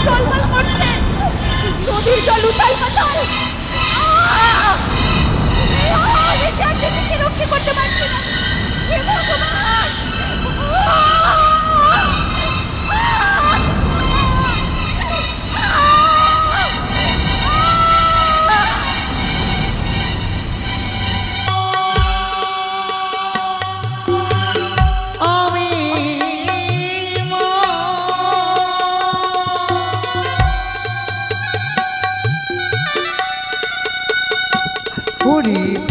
টলমল করছে, নদীর জল উথাল পাতাল। আমি চারদিকে রক্ষা করতে পারছি না, হে ভগবান।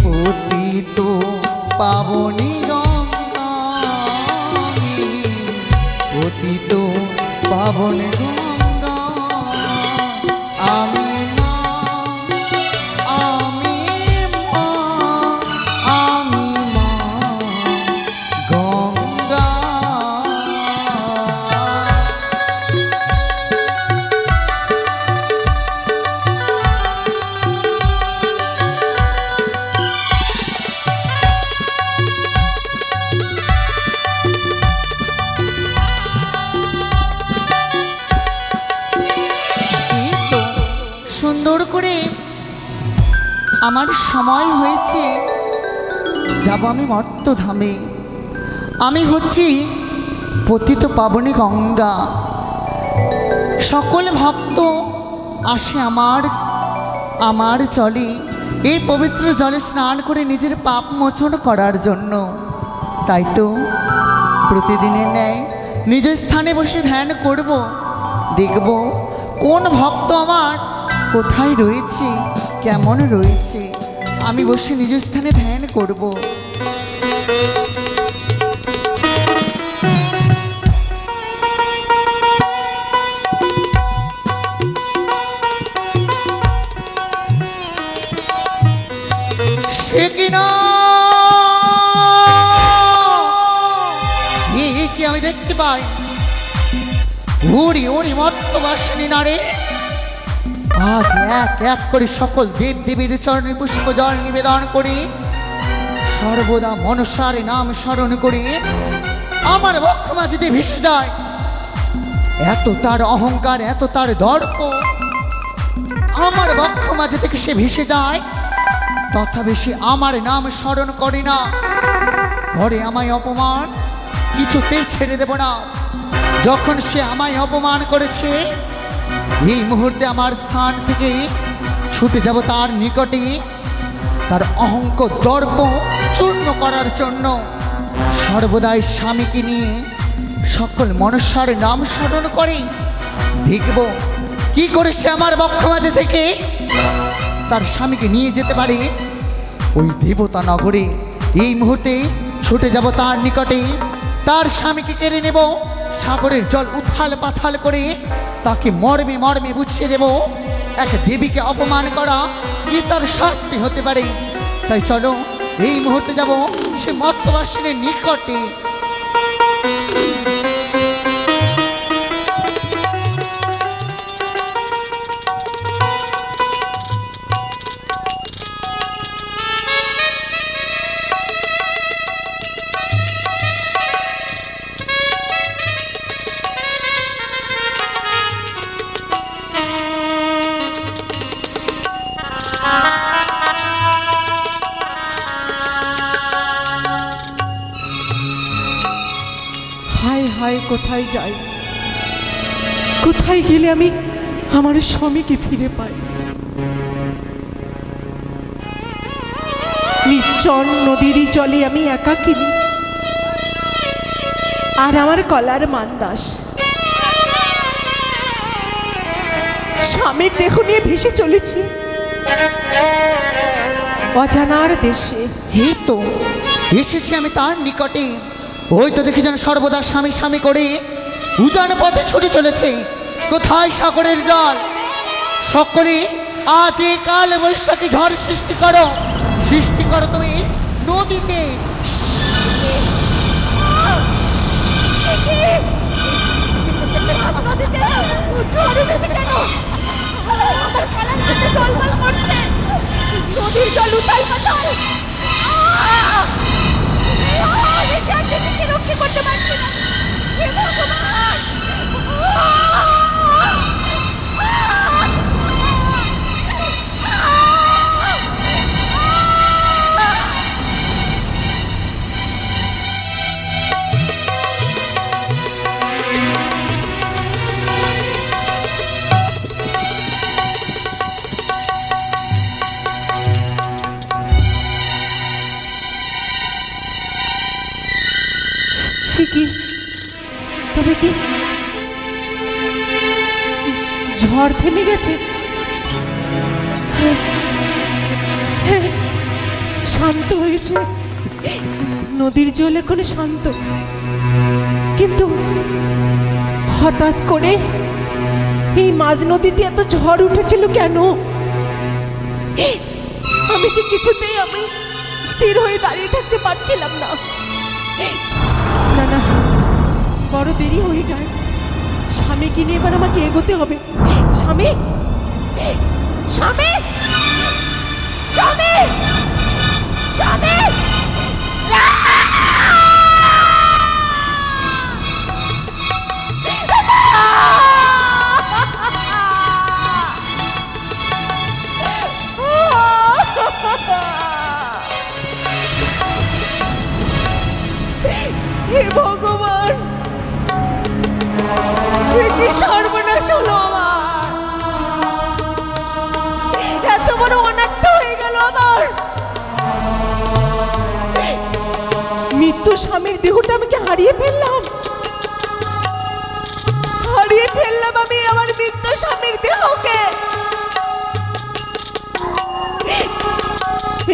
পতিত পাবনী গঙ্গা, পতিত পাবনী গঙ্গা, আমি মা, আমি মা, আমি মা গঙ্গা। সুন্দর করে আমার সময় হয়েছে, যাব আমি মর্তধামে। আমি হচ্ছি পতিত পাবনী গঙ্গা। সকল ভক্ত আসে আমার জলে, এই পবিত্র জলে স্নান করে নিজের পাপ মোচন করার জন্য। তাই তো প্রতিদিনের ন্যায় নিজ স্থানে বসে ধ্যান করব, দেখব কোন ভক্ত আমার কোথায় রয়েছে, কেমন রয়েছে। আমি বসে নিজ স্থানে ধ্যান করব। সে কিনা কি আমি দেখতে পাই, ওরি ওরি মর্তবাসিনী নারে, আজ এক এক করে সকল দেব দেবীর চরণে পুষ্প জল নিবেদন করে সর্বদা মনসার নাম স্মরণ করে আমার বক্ষ মাঝিতে ভেসে যায়। এত তার অহংকার, এত তার দর্প, আমার বক্ষ মাঝে থেকে সে ভেসে যায়, তথাপি সে আমার নাম স্মরণ করে না, করে আমায় অপমান। কিছুতেই ছেড়ে দেব না। যখন সে আমায় অপমান করেছে, এই মুহূর্তে আমার স্থান থেকে ছুটে যাব তার নিকটে, তার অহংক দর্প চূর্ণ করার জন্য। সর্বদাই স্বামীকে নিয়ে সকল মনসার নাম স্মরণ করে, দেখব কি করে সে আমার বক্ষ মাঝে থেকে তার স্বামীকে নিয়ে যেতে পারে ওই দেবতা নগরে। এই মুহূর্তে ছুটে যাব তার নিকটে, তার স্বামীকে কেড়ে নেব, সাগরের জল উথাল পাথাল করে তাকে মর্মে মর্মে বুঝিয়ে দেব। এক দেবীকে অপমান করা কি তার শাস্তি হতে পারে। তাই চলো এই মুহূর্তে যাব সে মর্তবাসিনীর নিকটে। কোথায় যাই, কোথায় গেলে আমি আমার স্বামীকে ফিরে পাই। নির্জন নদীর জলে আমি একাকিনী, আর আমার কলার মান্দাস স্বামীর দেহ নিয়ে ভেসে চলেছি অজানার দেশে। এই তো এসেছি আমি তার নিকটে। ওই তো দেখি যেন সর্বদা স্বামী স্বামী করে উজান পথে ছুটে চলেছে। কোথায় সাগরের জল? সকলে আজ এই কাল বৈশাখী ঝড় সৃষ্টি করো, সৃষ্টি করো তুমি নদীতে। নদীর জল উথাল পাতাল। রক্ষা করতে পারছি না, হে ভগবান। সে কি, তবে কি ঝড় থেমে গেছে? হ্যাঁ, শান্ত হয়েছে, নদীর জল এখন শান্ত। কিন্তু হঠাৎ করে এই মাঝ নদীতে এত ঝড় উঠেছিল কেন? আমি যে কিছুতেই আমি স্থির হয়ে দাঁড়িয়ে থাকতে পারছিলাম না। না না, বড় দেরি হয়ে যায়। স্বামীকে নিয়ে এবার আমাকে এগোতে হবে। স্বামী, স্বামী, স্বামী, স্বামী! হে ভগবান, কি সর্বনাশ হলো আমার! এত বড় অনর্থ হয়ে গেল আমার। মৃত্যু স্বামীর দেহটা আমি কি হারিয়ে ফেললাম? হারিয়ে ফেললাম আমি আমার মৃত্যু স্বামীর দেহকে।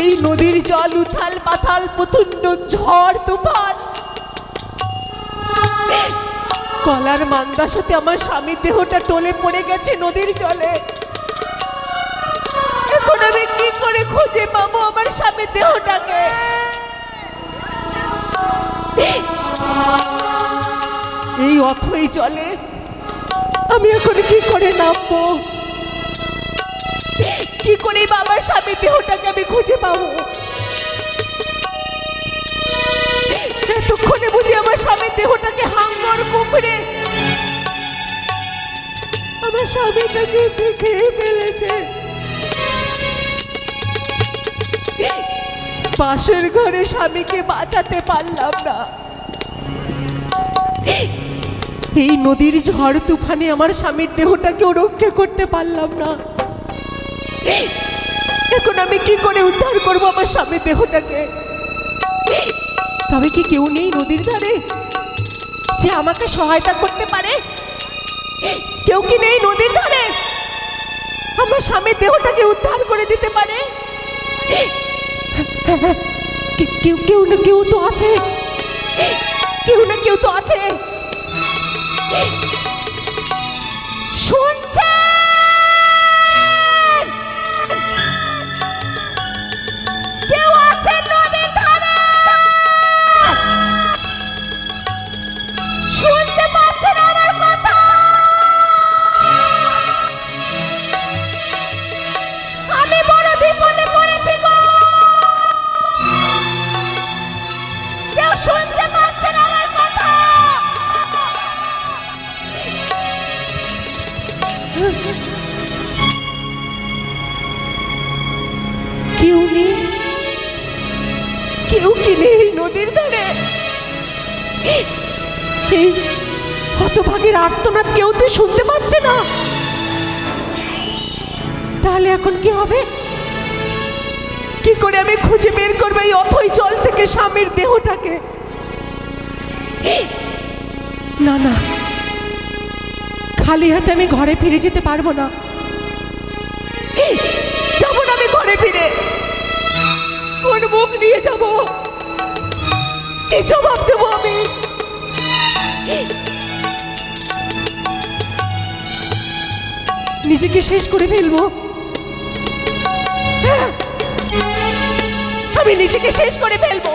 এই নদীর জল, উথাল পাথাল, প্রচন্ড ঝড় তুফান, কলার মান্দাস হতে আমার স্বামীর দেহটা টলে পড়ে গেছে নদীর জলে। এখন আমি কি করে খুঁজে পাবো আমার স্বামীর দেহটাকে? এই অথই জলে আমি এখন কি করে নামবো? কি করে বাবার স্বামীর দেহটাকে আমি খুঁজে পাবো? এতক্ষণে বুঝি আমার স্বামীর দেহটাকে হাঙ্গর কুমড়ে আমার স্বামীটাকে খেয়ে ফেলেছে। পাশের ঘরে স্বামীকে বাঁচাতে পারলাম না। এই নদীর ঝড় তুফানে আমার স্বামীর দেহটাকেও রক্ষা করতে পারলাম না। এখন আমি কি করে উদ্ধার করবো আমার স্বামীর দেহটাকে? তবে কি কেউ নেই নদীর ধারে যে আমাকে সহায়তা করতে পারে? কেউ কি নেই নদীর ধারে আমার স্বামীর দেহটাকে উদ্ধার করে দিতে পারে? কেউ না কেউ তো আছে, কেউ না কেউ তো আছে। শুনছেন? কেউ আছে নদীর ধারে? শুনতে পাচ্ছেন আমার কথা? আমি বড় বিপদে পড়েছি গো। কেউ শুনতে পাচ্ছেন আমার কথা? কেউ নেই, কেউ কি নেই নদীর ধারে? এই হতভাগের আর্তনাদ কেউ তো শুনতে পাচ্ছে না। তাহলে এখন কি হবে? কি করে আমি খুঁজে বের করবো এই অথই জল থেকে স্বামীর দেহটাকে? না না, খালি হাতে আমি ঘরে ফিরে যেতে পারবো না। যাবো না আমি ঘরে ফিরে। কোন মুখ নিয়ে যাব? কি জবাব দেবো আমি? নিজেকে শেষ করে ফেলবো। হ্যাঁ, আমি নিজেকে শেষ করে ফেলবো।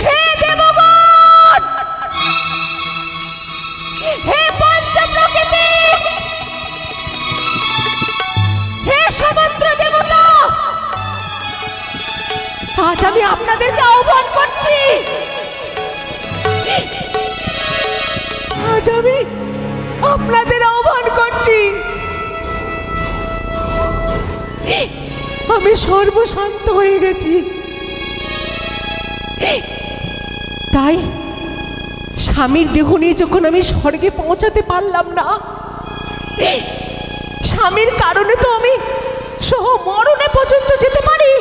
হে দেবগণ, হে পঞ্চপ্রকৃতি, হে সমুদ্র দেবতা, আজ আমি আপনাদেরকে আহ্বান করছি। আজ আমি আপনাদের আহ্বান করছি। আমি সর্বশান্ত হয়ে গেছি। তাই স্বামীর দেহ নিয়ে যখন আমি স্বর্গে পৌঁছাতে পারলাম না, স্বামীর কারণে তো আমি সহ মরণে পর্যন্ত যেতে পারি।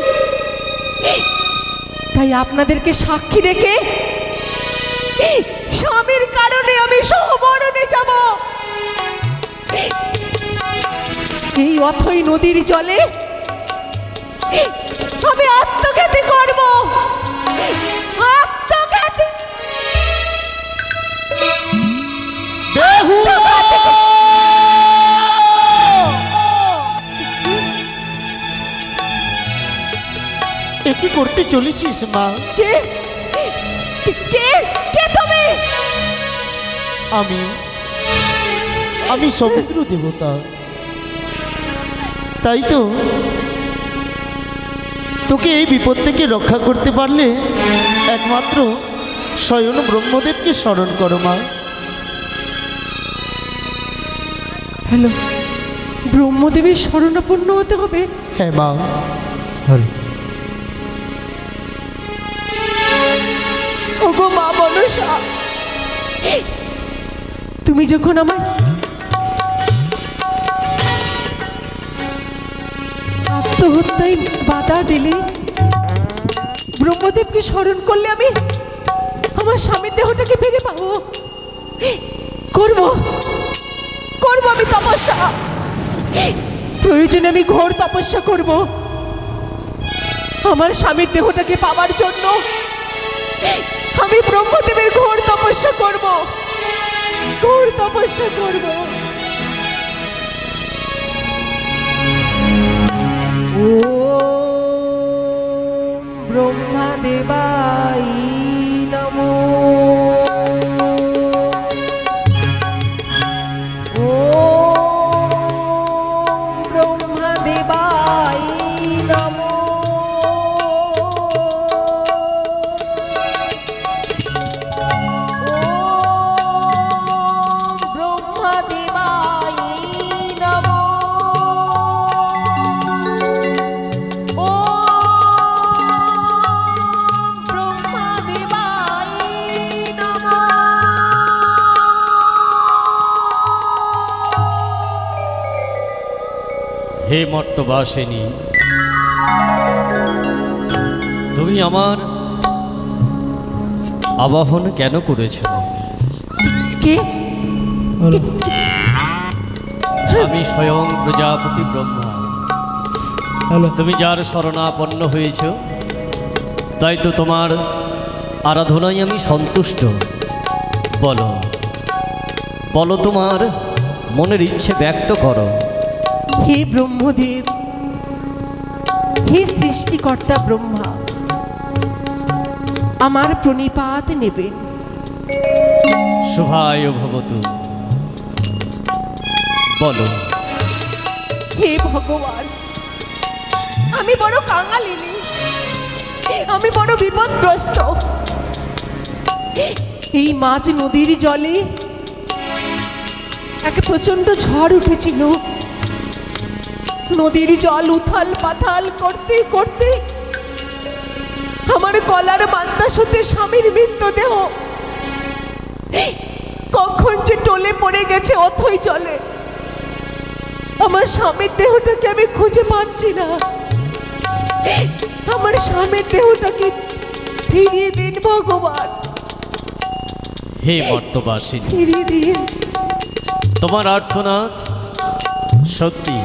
তাই আপনাদেরকে সাক্ষী রেখে স্বামীর কারণে আমি সহমরণে যাব। এই অথই নদীর জলে আমি আত্মঘাতী করব। আত্মঘাতী। এ কি করতে চলেছিস মা? কে কে কে তুমি? আমি সমুদ্র দেবতা। তাই তো তোকে এই বিপদ থেকে রক্ষা করতে পারলে একমাত্র স্বয়ং ব্রহ্মদেবকে স্মরণ করো মা। হ্যালো, ব্রহ্মদেবের শরণাপন্ন হতে হবে? হ্যাঁ মা। ওগো মা মনসা, তুমি যখন আমার আত্মহত্যায় বাধা দিলে, ব্রহ্মদেবকে স্মরণ করলে আমি আমার স্বামীর দেহটাকে ফিরে পাবো। করব করব আমি তপস্যা। প্রয়োজনে আমি ঘোর তপস্যা করব আমার স্বামীর দেহটাকে পাওয়ার জন্য। আমি ব্রহ্মদেবের ঘোর তপস্যা করব, ঘোর তপস্যা করব। ও ব্রহ্মদেবাই নমো। ও ব্রহ্মদেবাই নমো। হে মর্তবাসিনী, তুমি আমার আবাহন কেন করেছ? কে? আমি স্বয়ং প্রজাপতি ব্রহ্মা। তুমি যার শরণাপন্ন হয়েছ, তাই তো তোমার আরাধনায় আমি সন্তুষ্ট। বলো বলো, তোমার মনের ইচ্ছে ব্যক্ত করো। হে ব্রহ্মদেব, হে সৃষ্টিকর্তা ব্রহ্মা, আমার প্রণিপাত নেবেন। শুভায় ভবতু। বলো। হে ভগবান, আমি বড় কাঙালিনী, আমি বড় বিপদগ্রস্ত। এই মাঝ নদীর জলে এক প্রচন্ড ঝড় উঠেছিল। নদীর জল উথাল পাথাল করতে করতে আমার গলার বান্দাস হতে স্বামীর মৃতদেহ কখন যে টলে পড়ে গেছে অথই জলে। আমার স্বামীর দেহটাকে আমি খুঁজে পাচ্ছি না। আমার স্বামীর দেহটাকে ফিরিয়ে দিন ভগবান, হে মর্তবাসিনী, ফিরিয়ে দিন। তোমার আর্তনাদ সত্যি।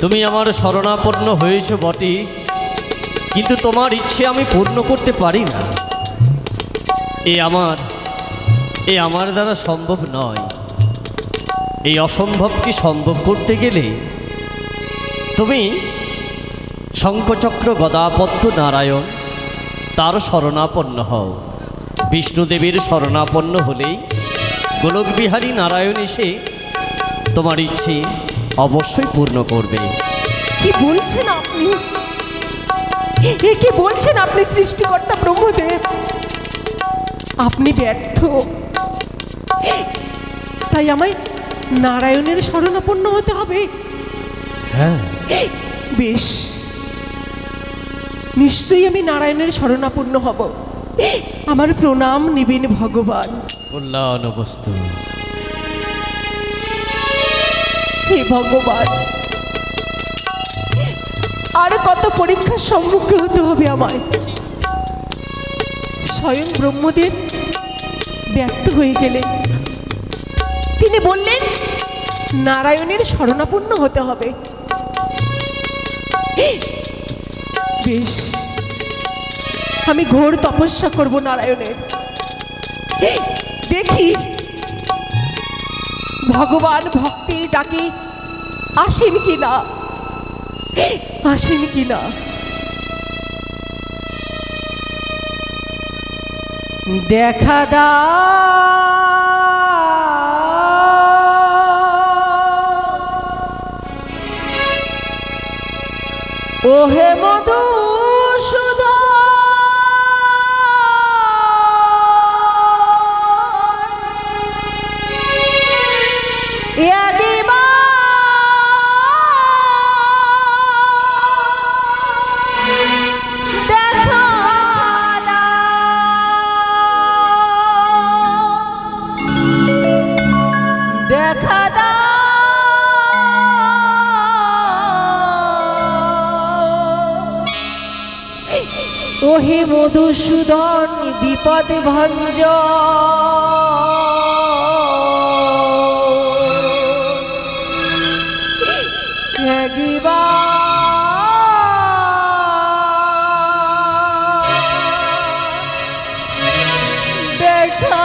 তুমি আমার শরণাপন্ন হয়েছ বটে, কিন্তু তোমার ইচ্ছে আমি পূর্ণ করতে পারি না। এ আমার দ্বারা সম্ভব নয়। এই অসম্ভবকে সম্ভব করতে গেলে তুমি শঙ্খচক্র গদাপদ্ম নারায়ণ তার শরণাপন্ন হও। বিষ্ণুদেবের শরণাপন্ন হলেই গোলকবিহারী নারায়ণ এসে তোমার ইচ্ছে অবশ্যই পূর্ণ করবে। কি বলছেন আপনি? এ কি বলছেন আপনি সৃষ্টিকর্তা ব্রহ্মদেব? আপনি ব্যর্থ, তাই আমায় নারায়ণের শরণাপন্ন হতে হবে। হ্যাঁ, বেশ, নিশ্চয়ই আমি নারায়ণের শরণাপন্ন হব। আমার প্রণাম নিবেন ভগবান। কল্যাণ বস্তু। হে ভগবান, আর কত পরীক্ষার সম্মুখীন হতে হবে আমায়। স্বয়ং ব্রহ্মদেব ব্যর্থ হয়ে গেলেন। তিনি বললেন নারায়ণের শরণাপন্ন হতে হবে। বেশ, আমি ঘোর তপস্যা করব নারায়ণের। দেখি ভগবান ভক্তি ডাকি আসেন কিনা, আসেন কিনা। দেখা দাও ওহে মধুসূদন, ওহে মধুসূদন বিপদ ভঞ্জন, দেখা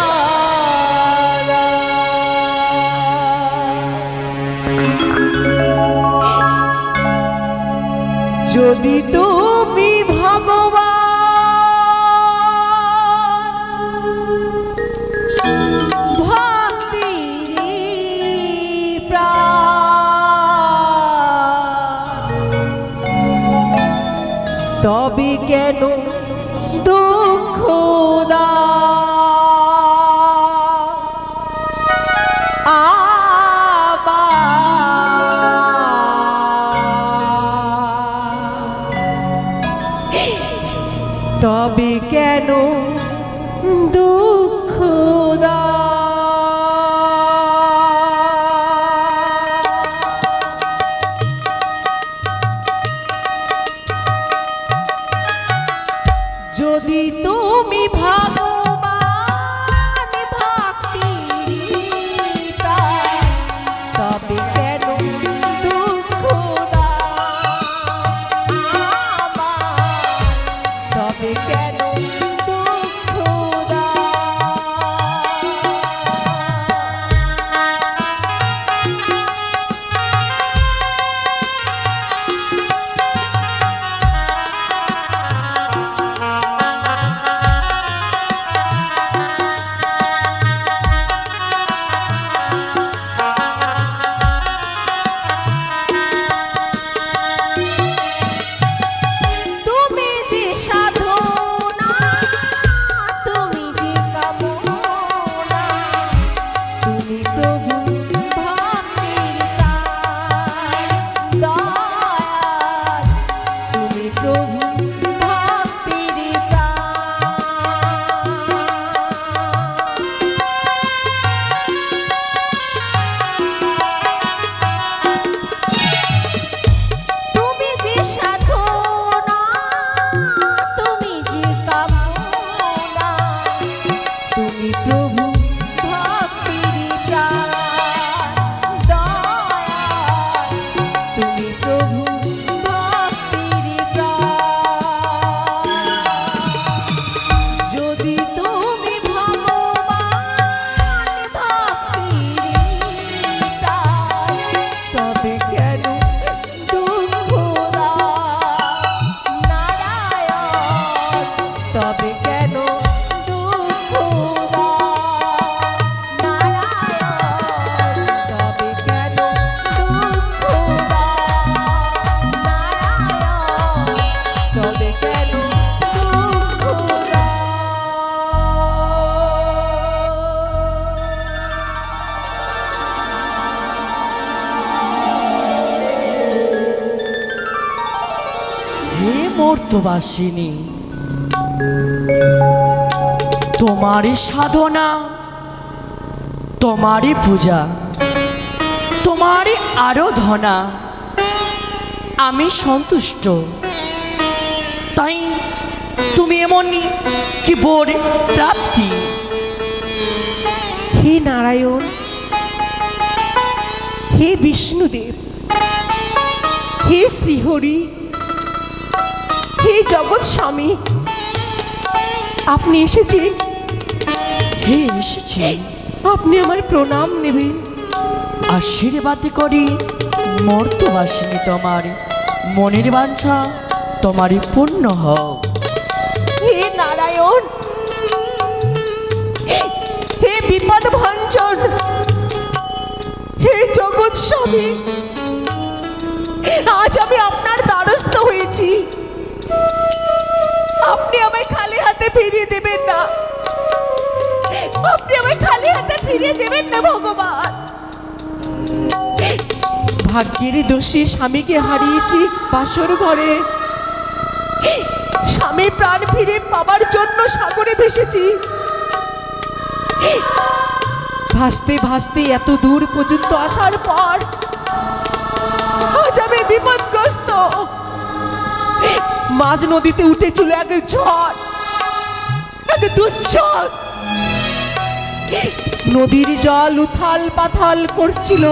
যদি তুমি ভগবান ভক্তি প্রাণ, তবে কেন দুঃখ তবে কেন দুঃখ যদি তুমি ভগবান ভক্তি প্রাণ, তবে কেন দুঃখ তবে কেন দুঃখ মর্তবাসিনী, তোমারই সাধনা, তোমারই পূজা, তোমারই আরাধনা আমি সন্তুষ্ট। তাই তুমি এমনই কি বর প্রাপ্তি। হে নারায়ণ, হে বিষ্ণুদেব, হে শ্রীহরি, হে জগৎ স্বামী, আপনি এসেছেন। হে এসেছি, আপনি আমার প্রণাম নেবেন। আশীর্বাদ করি মর্তবাসিনী, তোমার মনের বাঞ্ছা তোমারই পূর্ণ হোক। হে নারায়ণ, হে বিপদ ভঞ্জন, হে জগৎ স্বামী, আজ আমি আপনার দ্বারস্থ হয়েছি। আপনি আমায় খালি হাতে ফিরিয়ে দেবেন না, আপনি আমায় খালি হাতে ফিরিয়ে দেবেন না ভগবান। ভাগ্যের দোষী স্বামীকে হারিয়েছি বাসর ঘরে, স্বামী প্রাণ ফিরে পাবার জন্য সাগরে ভেসেছি। ভাসতে ভাসতে এত দূর পর্যন্ত আসার পর আজ আমি বিপদগ্রস্ত। মাঝ নদীতে উঠেছিল এক ঝড়, এক দুঃঝড়। নদীর জল উথাল পাথাল করছিল,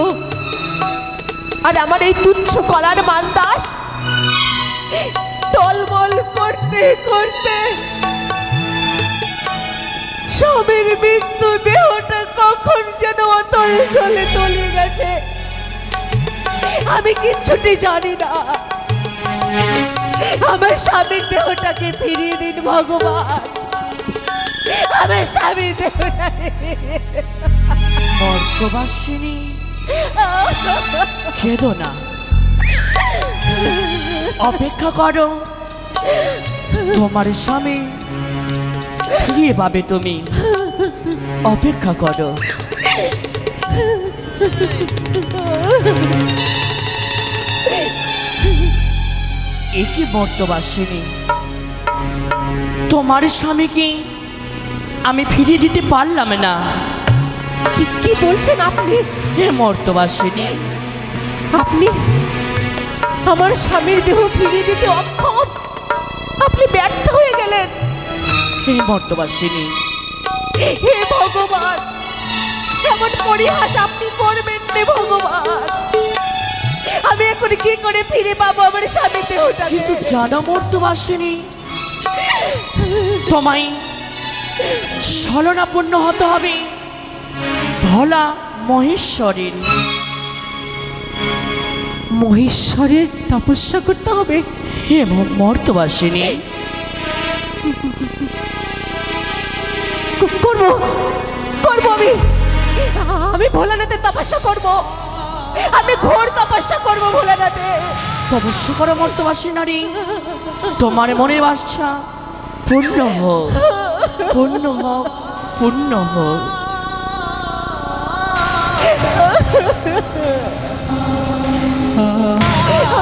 আর আমার এই তুচ্ছ কলার মান্দাস টলমল করতে করতে স্বামীর মৃত্যু দেহটা কখন যেন অতল জলে তলিয়ে গেছে, আমি কিচ্ছুটি জানি না। আমার স্বামীর দেহটাকে ফিরিয়ে দিন ভগবান, আমার স্বামীর দেহটাকে। মর্তবাসিনী, কেঁদো না, অপেক্ষা করো, তোমার স্বামী ফিরিয়ে পাবে, তুমি অপেক্ষা করো। একি মর্তবাসিনী, তোমার স্বামীকে আমি ফিরিয়ে দিতে পারলাম না। কি বলছেন আপনি? হে মর্তবাসিনী, আপনি আমার স্বামীর দেহ ফিরিয়ে দিতে অক্ষম, আপনি ব্যর্থ হয়ে গেলেন। হে মর্তবাসিনী, হে ভগবান, এমন পরিহাস আপনি করবেন না ভগবান। আমি এখন কি করে ফিরে পাবো আমার স্বামীর দেহটা? কিন্তু জানো মর্তবাসিনী, তোমায় ছলনাপূর্ণ হতে হবে ভোলা মহেশ্বরের। মহেশ্বরের তপস্যা করতে হবে? হে মর্তবাসিনী, করবো করবো, আমি ভোলানাথের তপস্যা করব, আমি ঘোর তপস্যা করবো ভোলানাথে। তপস্যা করো মর্তবাসিনী, তোমার মনের বাচ্চা পূর্ণ হোক, পূর্ণ হোক, পূর্ণ হোক।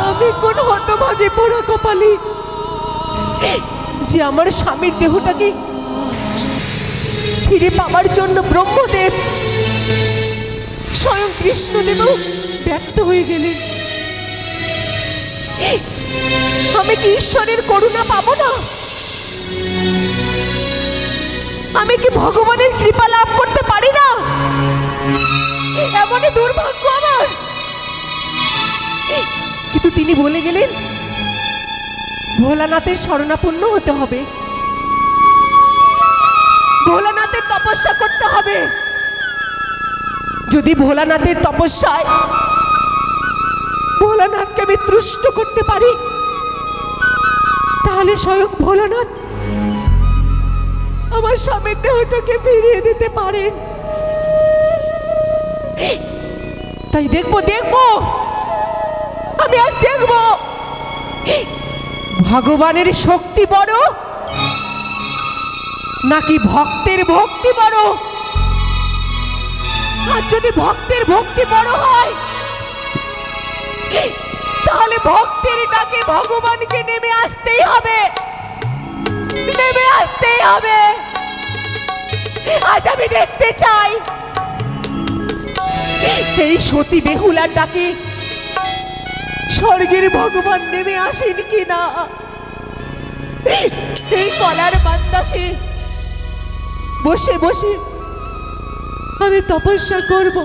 আমি কোন হতভাগী পোড়া কপালি যে আমার স্বামীর দেহটাকে ফিরে পাওয়ার জন্য ব্রহ্মদেব স্বয়ং কৃষ্ণদেবও ব্যর্থ হয়ে গেলেন। আমি কি ঈশ্বরের করুণা পাবো না? আমি কি ভগবানের কৃপা লাভ করতে পারি না? এমনই দুর্ভাগ্য আমার। কিন্তু তিনি বলে গেলেন ভোলানাথের শরণাপন্ন হতে হবে, ভোলানাথের তপস্যা করতে হবে। যদি ভোলানাথের তপস্যায় ভোলানাথকে আমি তুষ্ট করতে পারি, তাহলে স্বয়ং ভোলানাথ আমার স্বামীর দেহটাকে ফিরিয়ে দিতে পারেন। তাই দেখবো আমি আজ দেখবো ভগবানের শক্তি বড় নাকি ভক্তের ভক্তি বড়। আর যদি ভক্তের ভক্তি বড় হয়, তাহলে ভক্তের ডাকে ভগবানকে নেমে আসতেই হবে, নেমে আসতেই হবে। আজ আমি দেখতে চাই এই সতী বেহুলার ডাকে স্বর্গের ভগবান নেমে আসেন কিনা। এই কলার বাতাসে বসে বসে আমি তপস্যা করব,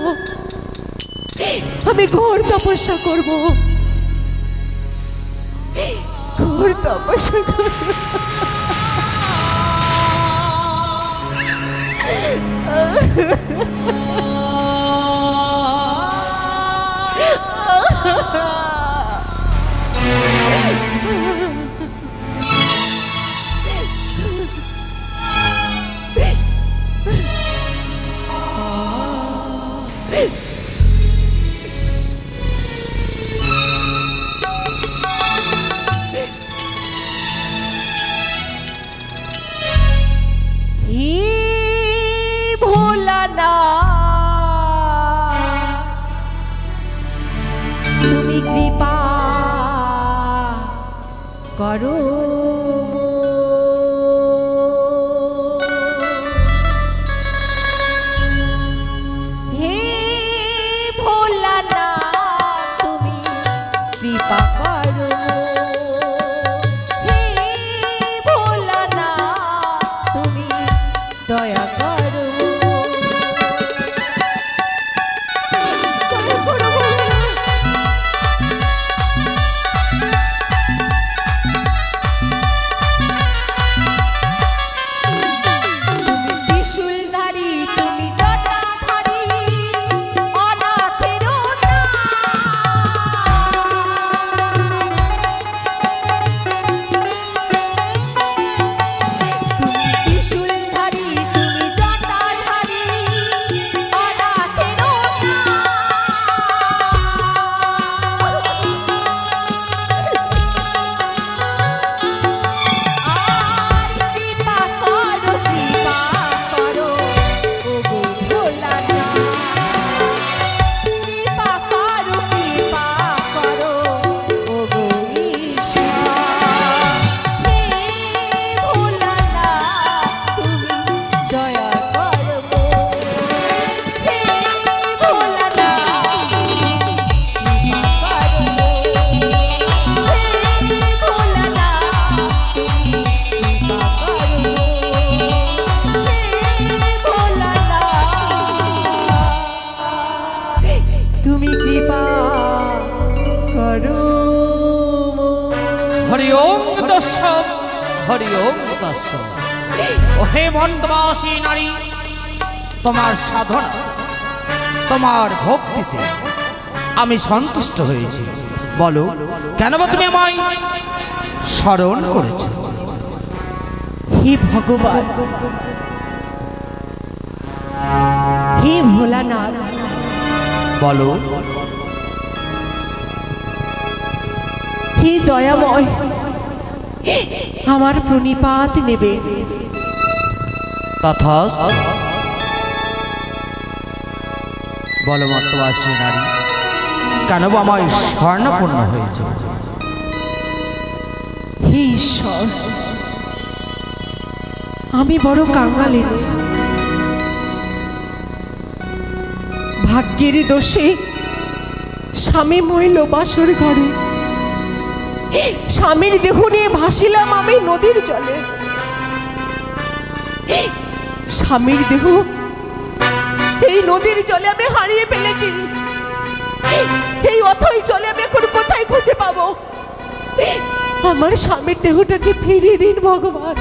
আমি ঘোর তপস্যা করব, ঘোর তপস্যা করব। তুমি কৃপা করো, হে ভোলানাথ তুমি কৃপা করো, হে ভোলানাথ তুমি দয়া করো। হরি ওম দর্শক, হরি ওম দর্শক। ও হে মন্দবাসী নারী, তোমার সাধনা, তোমার ভক্তিতে আমি সন্তুষ্ট হয়েছি। বলো কেন বা তুমি আমায় স্মরণ করেছো? হে ভগবান, হে ভোলানাথ, বলো হে দয়াময়, আমার প্রণিপাত নেবে। তথাস্তু। বলো মর্তবাসী নারী, কেন বা আমায় স্বর্ণপূর্ণ হয়েছে? হে ঈশ্বর, আমি বড় কাঙালি, ভাগ্যের দোষে স্বামী মহিল বাসর ঘরে, স্বামীর দেহ নিয়ে ভাসিলাম আমি নদীর জলে। স্বামীর দেহ এই নদীর জলে আমি হারিয়ে ফেলেছি। এই অথই জলে আমি এখন কোথায় খুঁজে পাবো? আমার স্বামীর দেহটাকে ফিরিয়ে দিন ভগবান,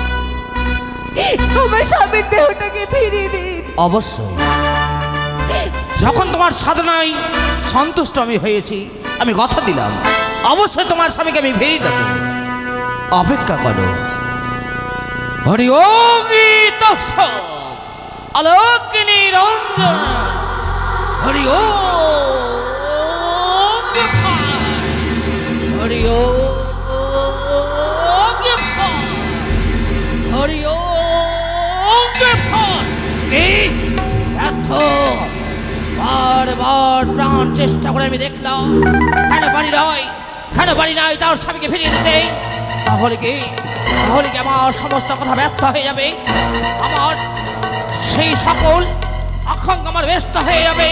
আমার স্বামীর দেহটাকে ফিরিয়ে দিন। অবশ্যই, যখন তোমার সাধনায় সন্তুষ্ট আমি হয়েছি, আমি কথা দিলাম অবশ্যই তোমার স্বামীকে আমি ফিরিয়ে দেব। অপেক্ষা করো। হরি ওম তৎসৎ। আলোকিনী রঞ্জন। হরি ওম। হরি ওম। হরি ওম। এত বারবার প্রাণ চেষ্টা করে আমি দেখলাম, কেন পারি নাই তার স্বামীকে ফিরিয়ে দিতে। তাহলে কি আমার সমস্ত কথা ব্যর্থ হয়ে যাবে, আমার সেই সকল আকাঙ্ক্ষা আমার ব্যস্ত হয়ে যাবে।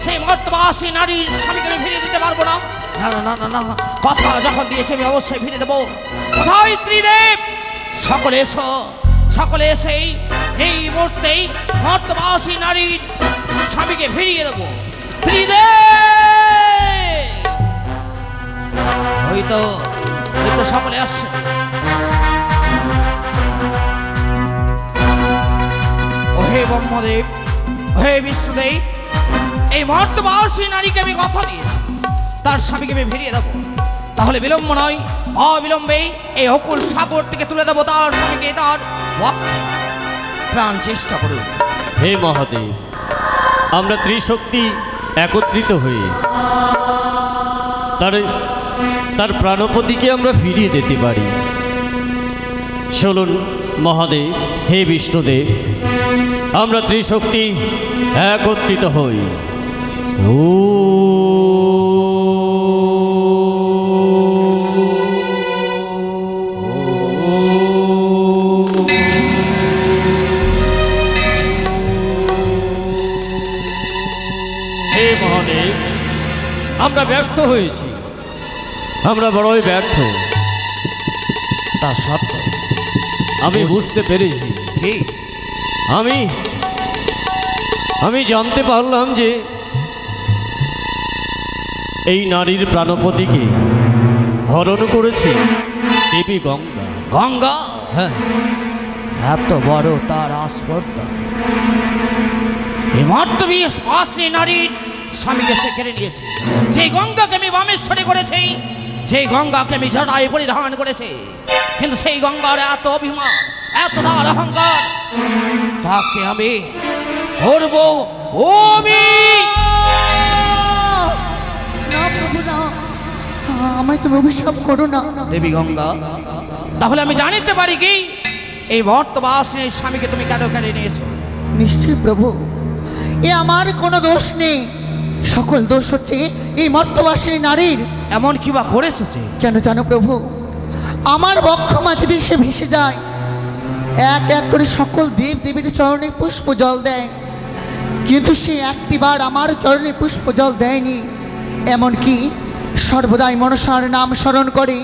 সেই মর্তবাসী নারীর স্বামীকে আমি ফিরিয়ে দিতে পারবো না। না না না না না, কথা যখন দিয়েছে আমি অবশ্যই ফিরে দেবো। কোথায় ত্রিদেব? সকলে এসো, সকলে এসেই এই মুহূর্তেই মর্তবাসী নারীর স্বামীকে ফিরিয়ে দেবো। ত্রিদেব! ওই তো সকলে আসছে। ও হে ব্রহ্মদেব, হে বিষ্ণুদেব, এই মর্তবাসী নারীকে আমি কথা দিয়েছি তার স্বামীকে আমি ফিরিয়ে দেবো। তাহলে বিলম্ব নয়, অবিলম্বে এই অকুল সাগর থেকে তুলে দেবো তার স্বামীকে। তার প্রাণ চেষ্টা করুন। হে মহাদেব, আমরা ত্রিশক্তি একত্রিত হয়ে তার প্রাণপতিকে আমরা ফিরিয়ে দিতে পারি। চলুন মহাদেব, হে বিষ্ণুদেব, আমরা ত্রিশক্তি একত্রিত হই। হে মহাদেব, আমরা ব্যর্থ হয়েছি, আমরা বড়ই ব্যর্থ। তা সত্য আমি বুঝতে পেরেছি। কি? আমি জানতে পারলাম যে এই নারীর প্রাণপতিকে হরণ করেছে দেবী গঙ্গা। গঙ্গা? হ্যাঁ, এত বড় তার আস্পর্ধা! হিমার্তবী স্পাসী নারীর স্বামীকে সে কেড়ে নিয়েছে। যে গঙ্গাকে আমি বামেশ্বরে করেছি, যে গঙ্গাকে আমি জটায় পরিধান করেছে, কিন্তু সেই গঙ্গার এত অভিমান, এত তার অহংকার, তাকে আমি করব না প্রভু না, আমায় তুমি অভিশাপ করো না। দেবী গঙ্গা, তাহলে আমি জানিতে পারি কি এই মর্তবাসীর স্বামীকে তুমি কেন কেড়ে নিয়েছো? নিশ্চয় প্রভু, এ আমার কোনো দোষ নেই, সকল দোষ হচ্ছে এই মর্তবাসিনী নারীর। এমন কি বা করেছে সে? কেন জানো প্রভু, আমার বক্ষ মাঝে দিয়ে সে ভেসে যায়, এক এক করে সকল দেব দেবীর চরণে পুষ্প জল দেয়, কিন্তু সে একটিবার আমার চরণে পুষ্প জল দেয়নি। এমনকি সর্বদাই মনসার নাম স্মরণ করে,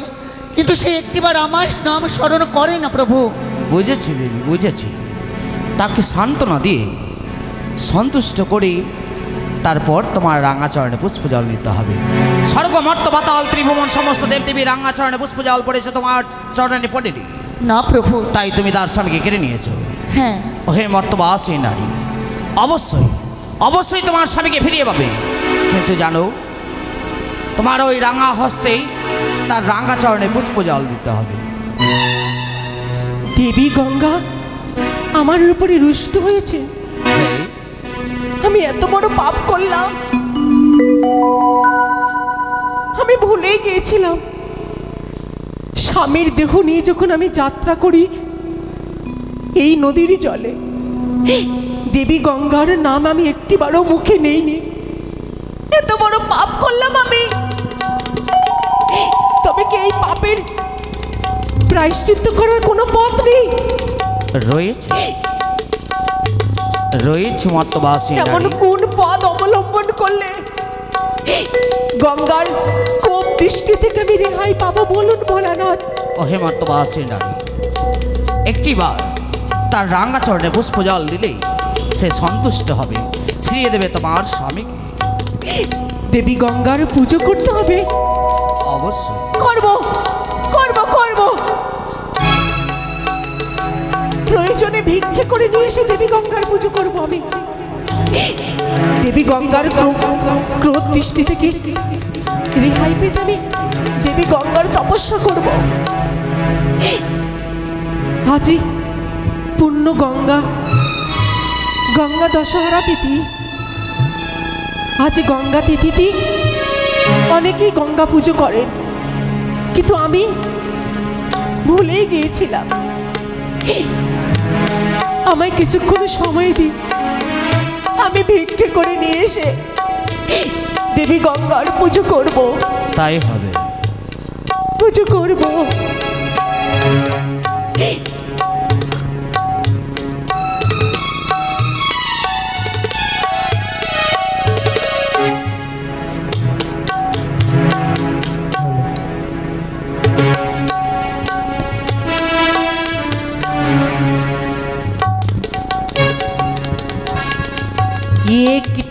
কিন্তু সে একটিবার আমার নাম স্মরণ করে না প্রভু। বুঝেছি দেবী, বুঝেছি। তাকে সান্ত্বনা দিয়ে সন্তুষ্ট করে তারপর তোমার রাঙাচরণে পুষ্পজল নিতে হবে। স্বর্গ মর্ত পাতাল ত্রিভুবন সমস্ত দেবদেবী রাঙাচরণে পুষ্পজল পড়েছে, তোমার চরণে পড়েনি। না প্রভু। তাই তুমি তার স্বামীকে কেড়ে নিয়েছো। হ্যাঁ। হে মর্তবাসী নারী, অবশ্যই অবশ্যই তোমার স্বামীকে ফিরিয়ে পাবে, কিন্তু জানো তোমার ওই রাঙা হস্তেই তার রাঙা চরণে পুষ্পজল দিতে হবে। দেবী গঙ্গা আমার উপরে রুষ্ট হয়েছে। আমি এত বড় পাপ করলাম, আমি ভুলেই গিয়েছিলাম। স্বামীর দেহ নিয়ে যখন আমি যাত্রা করি এই নদীর জলে, দেবী গঙ্গার নাম আমি একটিবারও মুখে নেইনি। এত বড় পাপ করলাম আমি। তবে কি এই পাপের প্রায়শ্চিত্ত করার কোনো পথ নেই? রয়েছে, রয়েছে মর্তবাসী এমন নারী। কোন পথ অবলম্বন করলে গঙ্গার কোপ দৃষ্টি থেকে আমি রেহাই পাবো বলুন ভোলানাথ? ও হে মর্তবাসী নারী, একটিবার তার রাঙা চরণে পুষ্পজল দিলেই সে সন্তুষ্ট হবে, ফিরিয়ে দেবে তোমার স্বামীকে। দেবী গঙ্গার পুজো করতে হবে। অবশ্যই করব করব করব। প্রয়োজনে ভিক্ষে করে নিয়ে এসে দেবী গঙ্গার পুজো করব আমি। দেবী গঙ্গার ক্রোধ দৃষ্টি থেকে রেহাই পেতে আমি দেবী গঙ্গার তপস্যা করব। আজই পূর্ণ গঙ্গা গঙ্গা দশহরা তিথি। আজ গঙ্গা তিথিটি অনেকেই গঙ্গা পুজো করেন, কিন্তু আমি ভুলেই গিয়েছিলাম। আমায় কিছুক্ষণ সময় দিন, আমি ভিক্ষে করে নিয়ে এসে দেবী গঙ্গার পুজো করব। তাই হবে, পুজো করব।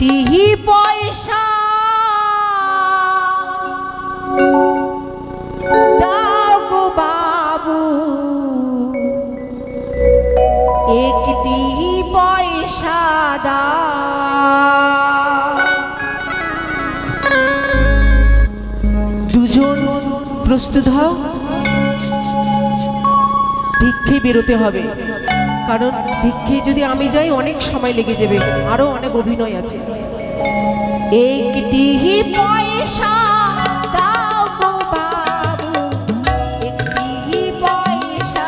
একটি পয়সা দাও গো বাবু, একটি পয়সা দাও। দুজন প্রস্তুত হও, ভিক্ষে বেরোতে হবে, কারণ ভিক্ষে যদি আমি যাই অনেক সময় লেগে যাবে, আরো অনেক অভিনয় আছে। একটি পয়সা দাও গো বাবু, একটি পয়সা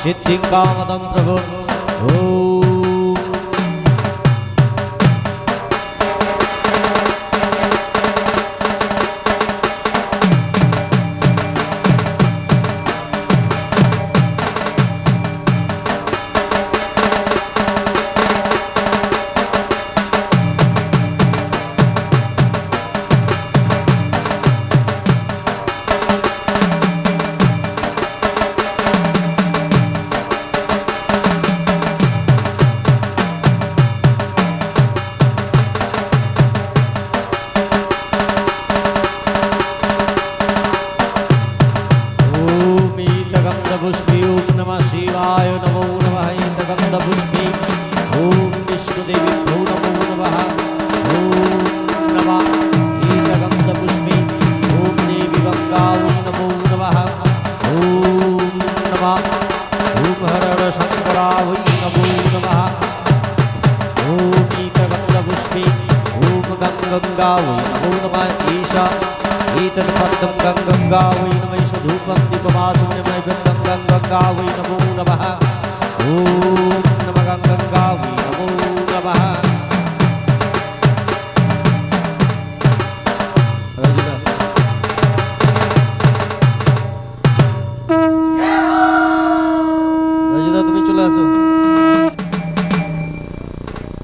सिद्धिं कामदं प्रभु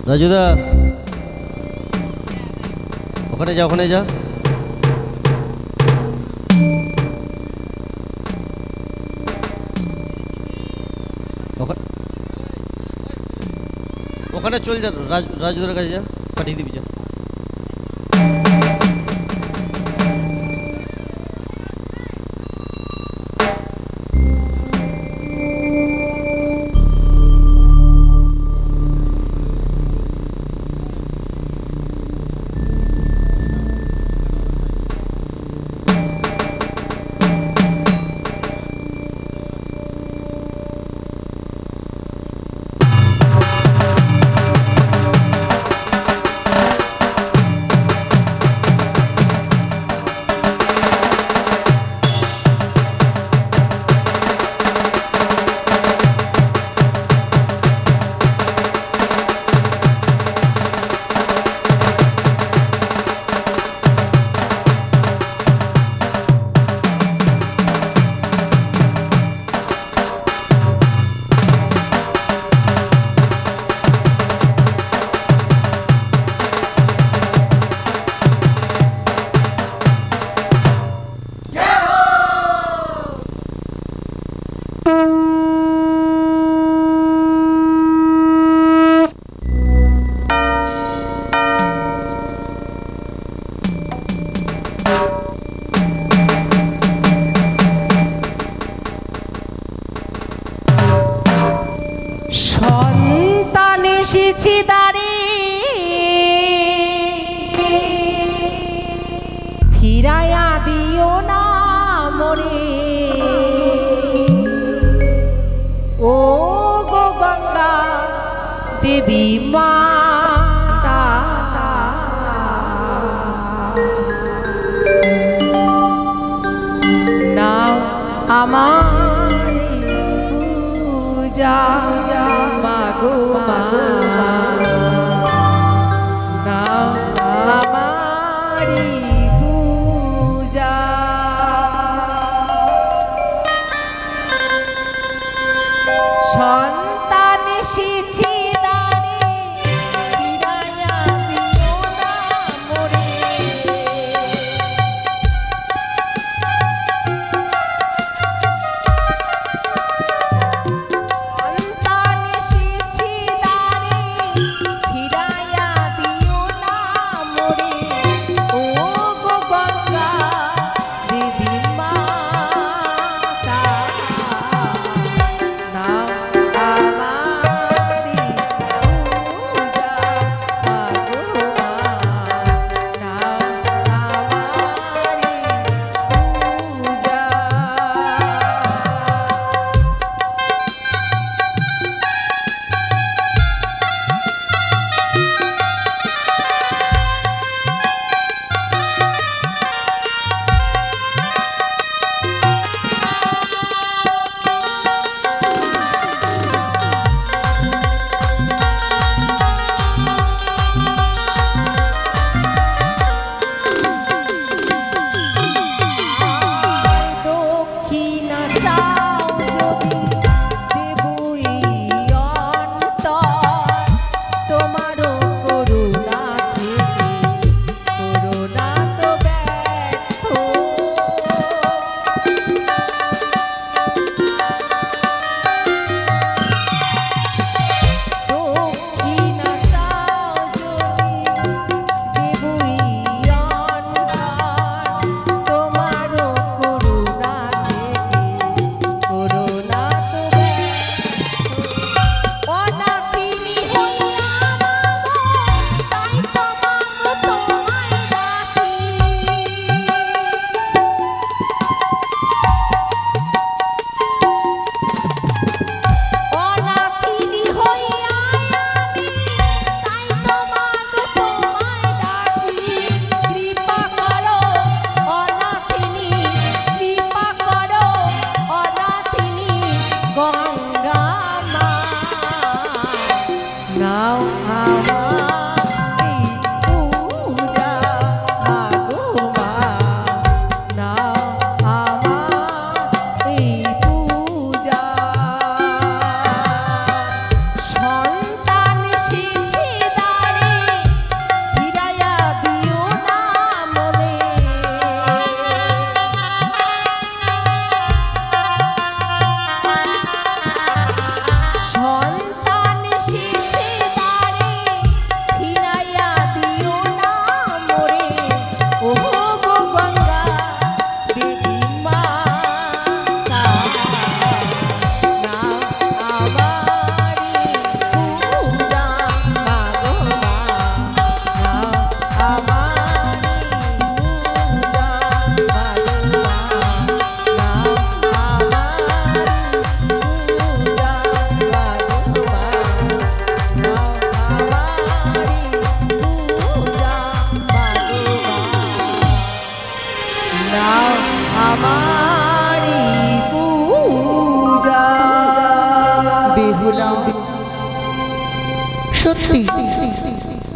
রাজুদা, ওখানে যা, ওখানে যা। ওখানে চল যা, রাজুদার কাছে যা, পাঠিয়ে দিবি যা। এসেছি দাঁড়ি ফিরাইয়া দিও না মরে ও গো গঙ্গা দেবী মাতা নাও আমার পূজা মাগো মা নাও আমারি পূজা সন্তান এসেছি দাঁড়ে ফিরাইয়া দিও না মরে সন্তান এসেছি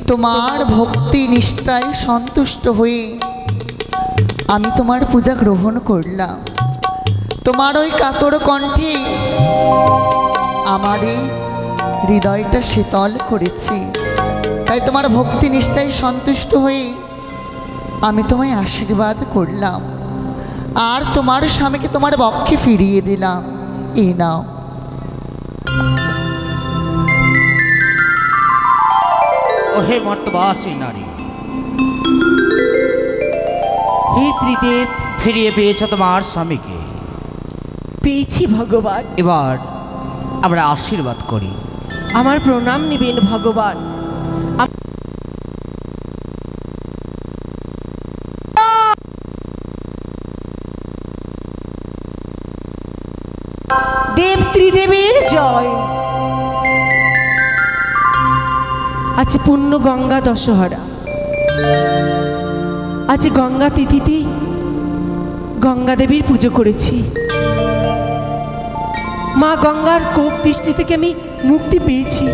তোমার ভক্তি নিষ্ঠায় সন্তুষ্ট হয়ে আমি তোমার পূজা গ্রহণ করলাম। তোমার ওই কাতর কণ্ঠে আমার এই হৃদয়টা শীতল করেছে। তাই তোমার ভক্তি নিষ্ঠায় সন্তুষ্ট হয়ে আমি তোমায় আশীর্বাদ করলাম আর তোমার স্বামীকে তোমার বক্ষে ফিরিয়ে দিলাম। এই নাও। ওহে মর্তবাসী নারী, হে ত্রিদেব, ফিরিয়ে পেয়েছ তোমার স্বামীকে। পেয়েছি ভগবান। এবার আমরা আশীর্বাদ করি। আমার প্রণাম নিবেন ভগবান। দেব ত্রিদেবের জয়। আজ পূর্ণ গঙ্গা দশহরা। আজ গঙ্গা তিথিতে গঙ্গা দেবীর পুজো করেছি। মা গঙ্গার কোপ দৃষ্টি থেকে আমি মুক্তি পেয়েছি।